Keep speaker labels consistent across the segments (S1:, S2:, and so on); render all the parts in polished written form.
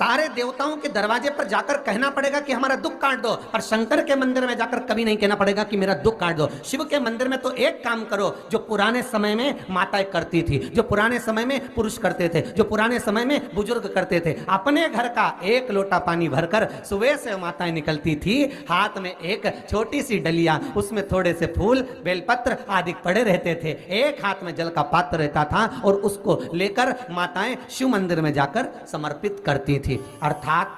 S1: सारे देवताओं के दरवाजे पर जाकर कहना पड़ेगा कि हमारा दुख काट दो, पर शंकर के मंदिर में जाकर कभी नहीं कहना पड़ेगा कि मेरा दुख काट दो। शिव के मंदिर में तो एक काम करो जो पुराने समय में माताएं करती थी, जो पुराने समय में पुरुष करते थे, जो पुराने समय में बुजुर्ग करते थे। अपने घर का एक लोटा पानी भरकर सुबह से माताएं निकलती थी, हाथ में एक छोटी सी डलिया, उसमें थोड़े से फूल बेलपत्र आदि पड़े रहते थे, एक हाथ में जल का पात्र रहता था और उसको लेकर माताएं शिव मंदिर में जाकर समर्पित करती थी। अर्थात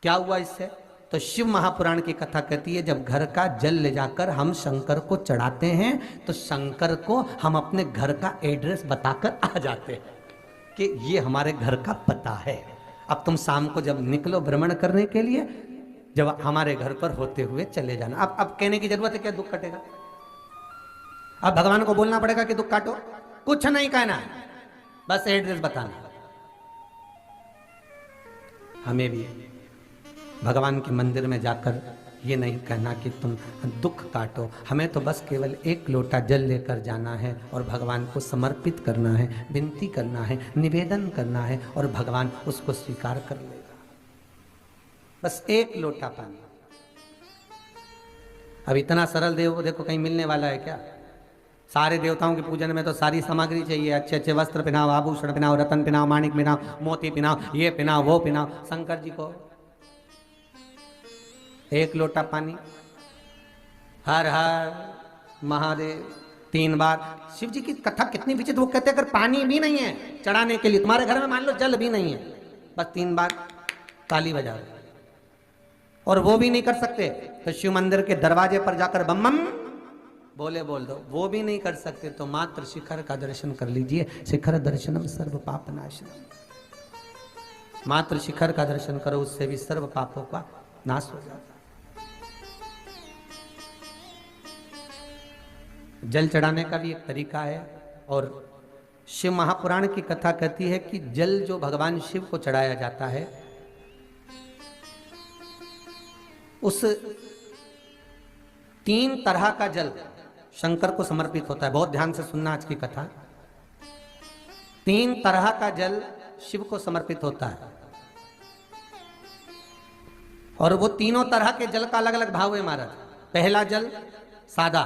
S1: क्या हुआ इससे? तो शिव महापुराण की कथा कहती है जब घर का जल ले जाकर हम शंकर को चढ़ाते हैं तो शंकर को हम अपने घर का एड्रेस बताकर आ जाते हैं कि ये हमारे घर का पता है। अब तुम शाम को जब निकलो भ्रमण करने के लिए, जब हमारे घर पर होते हुए चले जाना। अब कहने की जरूरत है क्या दुख कटेगा? अब भगवान को बोलना पड़ेगा कि दुख काटो? कुछ नहीं कहना, बस एड्रेस बताना। हमें भी भगवान के मंदिर में जाकर ये नहीं कहना कि तुम दुख काटो, हमें तो बस केवल एक लोटा जल लेकर जाना है और भगवान को समर्पित करना है, विनती करना है, निवेदन करना है और भगवान उसको स्वीकार कर लेगा। बस एक लोटा पानी। अब इतना सरल देव देखो कहीं मिलने वाला है क्या? सारे देवताओं के पूजन में तो सारी सामग्री चाहिए, अच्छे अच्छे वस्त्र पहनाओ, आभूषण पहनाओ, रतन पहनाओ, माणिक पहनाओ, मोती पहनाओ, ये पहनाओ, वो पहनाओ। शंकर जी को एक लोटा पानी, हर हर महादेव 3 बार। शिव जी की कथा कितनी विचित्र, वो कहते हैं अगर पानी भी नहीं है चढ़ाने के लिए, तुम्हारे घर में मान लो जल भी नहीं है, बस 3 बार ताली बजा दो। और वो भी नहीं कर सकते तो शिव मंदिर के दरवाजे पर जाकर बम बम बोले बोल दो। वो भी नहीं कर सकते तो मात्र शिखर का दर्शन कर लीजिए। शिखर दर्शनम सर्व पाप नाशनम। मात्र शिखर का दर्शन करो, उससे भी सर्व पापों का नाश हो जाता है। जल चढ़ाने का भी एक तरीका है और शिव महापुराण की कथा कहती है कि जल जो भगवान शिव को चढ़ाया जाता है उस 3 तरह का जल शंकर को समर्पित होता है। बहुत ध्यान से सुनना आज की कथा। 3 तरह का जल शिव को समर्पित होता है और वो तीनों तरह के जल का अलग अलग भाव है महाराज। पहला जल सादा,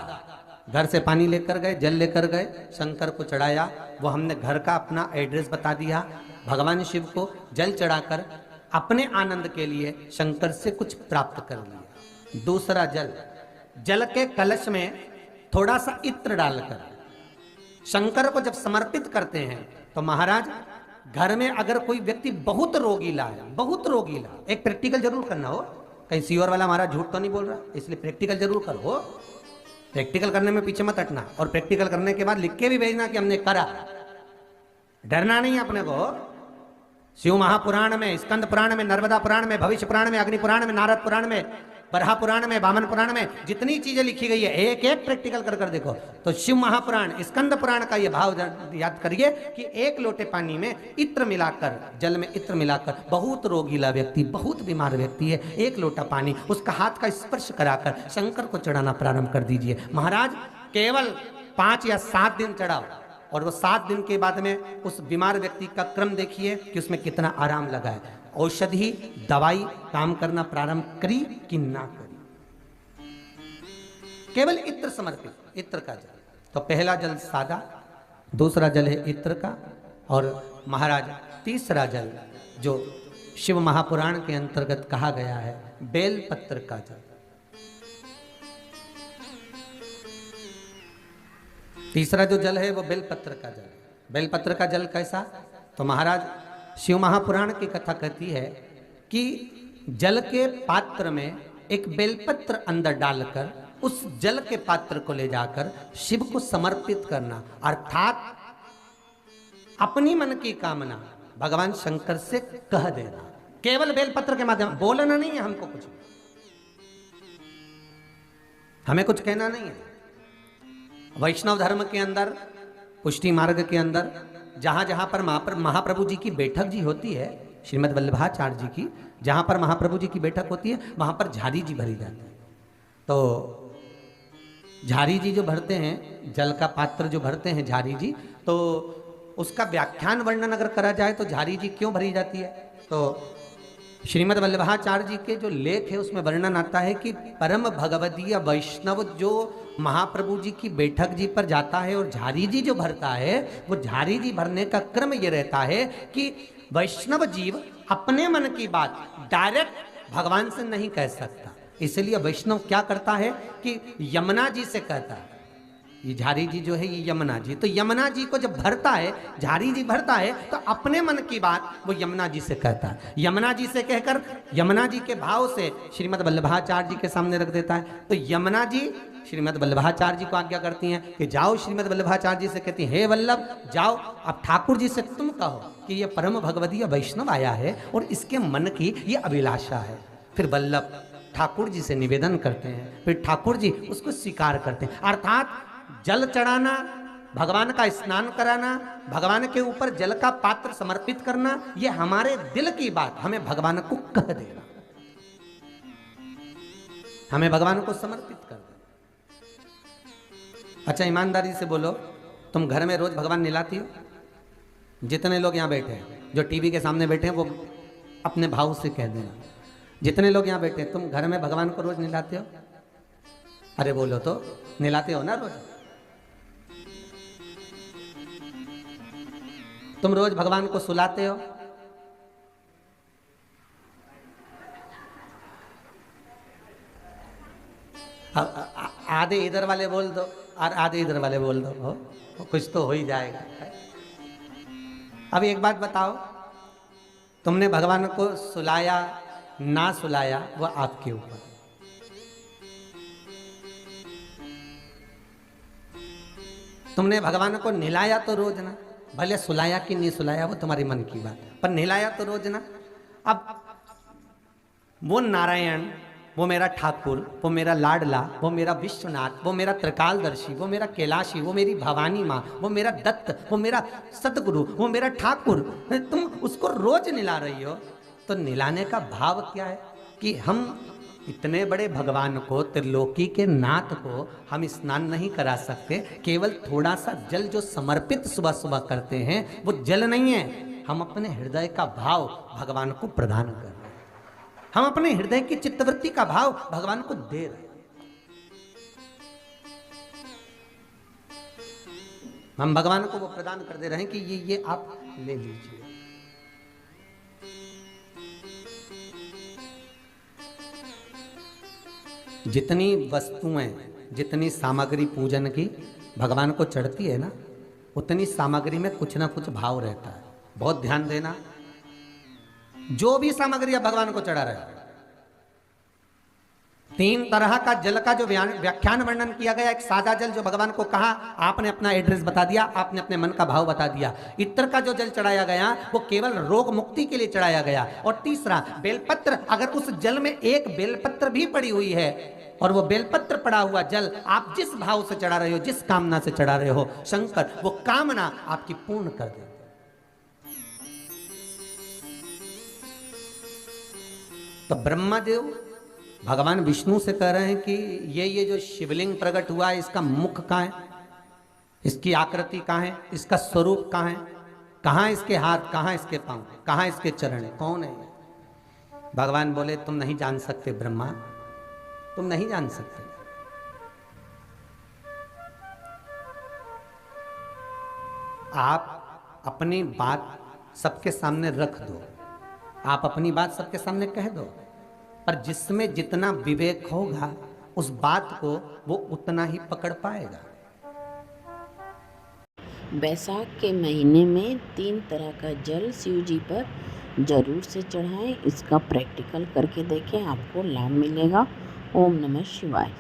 S1: घर से पानी लेकर गए, जल लेकर गए, शंकर को चढ़ाया, वो हमने घर का अपना एड्रेस बता दिया, भगवान शिव को जल चढ़ाकर अपने आनंद के लिए शंकर से कुछ प्राप्त कर लिया। दूसरा जल, जल के कलश में थोड़ा सा इत्र डालकर शंकर को जब समर्पित करते हैं तो महाराज घर में अगर कोई व्यक्ति बहुत रोगीला है, बहुत रोगीला, एक प्रैक्टिकल जरूर करना हो, कहीं सीवर वाला महाराज झूठ तो नहीं बोल रहा, इसलिए प्रैक्टिकल जरूर करो। प्रैक्टिकल करने में पीछे मत हटना और प्रैक्टिकल करने के बाद लिख के भी भेजना कि हमने करा। डरना नहीं अपने को। शिव महापुराण में, स्कंद पुराण में, नर्मदा पुराण में, भविष्य पुराण में, अग्नि पुराण में, नारद पुराण में, बरहा पुराण में, वामन पुराण में जितनी चीजें लिखी गई है एक एक प्रैक्टिकल कर कर देखो। तो शिव महापुराण, स्कंद पुराण का ये भाव याद करिए कि एक लोटे पानी में इत्र मिलाकर, जल में इत्र मिलाकर, बहुत रोगीला व्यक्ति, बहुत बीमार व्यक्ति है, एक लोटा पानी उसका हाथ का स्पर्श कराकर शंकर को चढ़ाना प्रारंभ कर दीजिए। महाराज केवल 5 या 7 दिन चढ़ाओ और वो 7 दिन के बाद में उस बीमार व्यक्ति का क्रम देखिए कि उसमें कितना आराम लगा है। औषधि दवाई काम करना प्रारंभ करी कि ना करी। केवल इत्र समर्पित, इत्र का जल। तो पहला जल सादा, दूसरा जल है इत्र का और महाराज तीसरा जल जो शिव महापुराण के अंतर्गत कहा गया है बेलपत्र का जल। तीसरा जो जल है वो बेलपत्र का जल। बेलपत्र का जल कैसा? तो महाराज शिव महापुराण की कथा कहती है कि जल के पात्र में एक बेलपत्र अंदर डालकर उस जल के पात्र को ले जाकर शिव को समर्पित करना, अर्थात अपनी मन की कामना भगवान शंकर से कह देना। केवल बेलपत्र के माध्यम, बोलना नहीं है हमको कुछ, हमें कुछ कहना नहीं है। वैष्णव धर्म के अंदर, पुष्टि मार्ग के अंदर जहां जहां पर महाप्रभु जी की बैठक जी होती है, श्रीमद् वल्लभाचार्य जी की, जहां पर महाप्रभु जी की बैठक होती है वहां पर झारी जी भरी जाती है। तो झारी जी जो भरते हैं, जल का पात्र जो भरते हैं झारी जी, तो उसका व्याख्यान वर्णन अगर करा जाए तो झारी जी क्यों भरी जाती है? तो श्रीमद् वल्लभाचार्य जी के जो लेख है उसमें वर्णन आता है कि परम भगवदीय वैष्णव जो महाप्रभु जी की बैठक जी पर जाता है और झारी जी जो भरता है, वो झारी जी भरने का क्रम ये रहता है कि वैष्णव जीव अपने मन की बात डायरेक्ट भगवान से नहीं कह सकता, इसलिए वैष्णव क्या करता है कि यमुना जी से कहता है। ये झारी जी जो है ये यमुना जी, तो यमुना जी को जब भरता है, झारी जी भरता है, तो अपने मन की बात वो यमुना जी से कहता है। यमुना जी से कहकर यमुना जी के भाव से श्रीमद् वल्लभाचार्य जी के सामने रख देता है। तो यमुना जी श्रीमद् वल्लभाचार्य जी को आज्ञा करती हैं कि जाओ, श्रीमद् वल्लभाचार्य जी से कहती हैं, हे वल्लभ जाओ, अब ठाकुर जी से तुम कहो कि ये परम भगवदीय वैष्णव आया है और इसके मन की ये अभिलाषा है। फिर वल्लभ ठाकुर जी से निवेदन करते हैं, फिर ठाकुर जी उसको स्वीकार करते हैं। अर्थात जल चढ़ाना, भगवान का स्नान कराना, भगवान के ऊपर जल का पात्र समर्पित करना, ये हमारे दिल की बात हमें भगवान को कह देना, हमें भगवान को समर्पित कर देना। अच्छा ईमानदारी से बोलो, तुम घर में रोज भगवान नहलाती हो? जितने लोग यहाँ बैठे हैं, जो टीवी के सामने बैठे हैं, वो अपने भाव से कह देना। जितने लोग यहाँ बैठे हैं, तुम घर में भगवान को रोज नहलाते हो? अरे बोलो तो, नहलाते हो ना रोज? तुम रोज भगवान को सुलाते हो? आधे इधर वाले बोल दो और आधे इधर वाले बोल दो, हो कुछ तो हो ही जाएगा। अब एक बात बताओ, तुमने भगवान को सुलाया ना सुलाया वो आपके ऊपर। तुमने भगवान को नहलाया तो रोज ना, भले सुलाया कि नहीं सुलाया वो तुम्हारी मन की बात, पर नहलाया तो रोज ना। अब वो नारायण, वो मेरा ठाकुर, वो मेरा लाडला, वो मेरा विश्वनाथ, वो मेरा त्रिकालदर्शी, वो मेरा कैलाशी, वो मेरी भवानी माँ, वो मेरा दत्त, वो मेरा सतगुरु, वो मेरा ठाकुर, तुम उसको रोज नहला रही हो, तो नहलाने का भाव क्या है कि हम इतने बड़े भगवान को, त्रिलोकी के नाथ को हम स्नान नहीं करा सकते? केवल थोड़ा सा जल जो समर्पित सुबह सुबह करते हैं वो जल नहीं है, हम अपने हृदय का भाव भगवान को प्रदान कर रहे हैं, हम अपने हृदय की चित्तवृत्ति का भाव भगवान को दे रहे हैं। हम भगवान को वो प्रदान कर दे रहे हैं कि ये आप ले लीजिए। जितनी वस्तुएं, जितनी सामग्री पूजन की भगवान को चढ़ती है ना, उतनी सामग्री में कुछ ना कुछ भाव रहता है। बहुत ध्यान देना, जो भी सामग्री आप भगवान को चढ़ा रहे हो, 3 तरह का जल का जो व्याख्यान वर्णन किया गया। एक सादा जल जो भगवान को कहा, आपने अपना एड्रेस बता दिया, आपने अपने मन का भाव बता दिया। इत्र का जो जल चढ़ाया गया वो केवल रोग मुक्ति के लिए चढ़ाया गया। और तीसरा बेलपत्र, अगर उस जल में एक बेलपत्र भी पड़ी हुई है और वो बेलपत्र पड़ा हुआ जल आप जिस भाव से चढ़ा रहे हो, जिस कामना से चढ़ा रहे हो, शंकर वो कामना आपकी पूर्ण कर देते। तो ब्रह्मदेव भगवान विष्णु से कह रहे हैं कि ये जो शिवलिंग प्रकट हुआ है, इसका मुख कहाँ है, इसकी आकृति कहाँ है, इसका स्वरूप कहाँ है, कहाँ इसके हाथ, कहाँ इसके पांव, कहाँ इसके चरण, कौन है? भगवान बोले तुम नहीं जान सकते ब्रह्मा, तुम नहीं जान सकते। आप अपनी बात सबके सामने रख दो, आप अपनी बात सबके सामने कह दो, पर जिसमें जितना विवेक होगा उस बात को वो उतना ही पकड़ पाएगा।
S2: बैसाख के महीने में 3 तरह का जल शिव जी पर जरूर से चढ़ाएं। इसका प्रैक्टिकल करके देखें, आपको लाभ मिलेगा। ओम नमः शिवाय।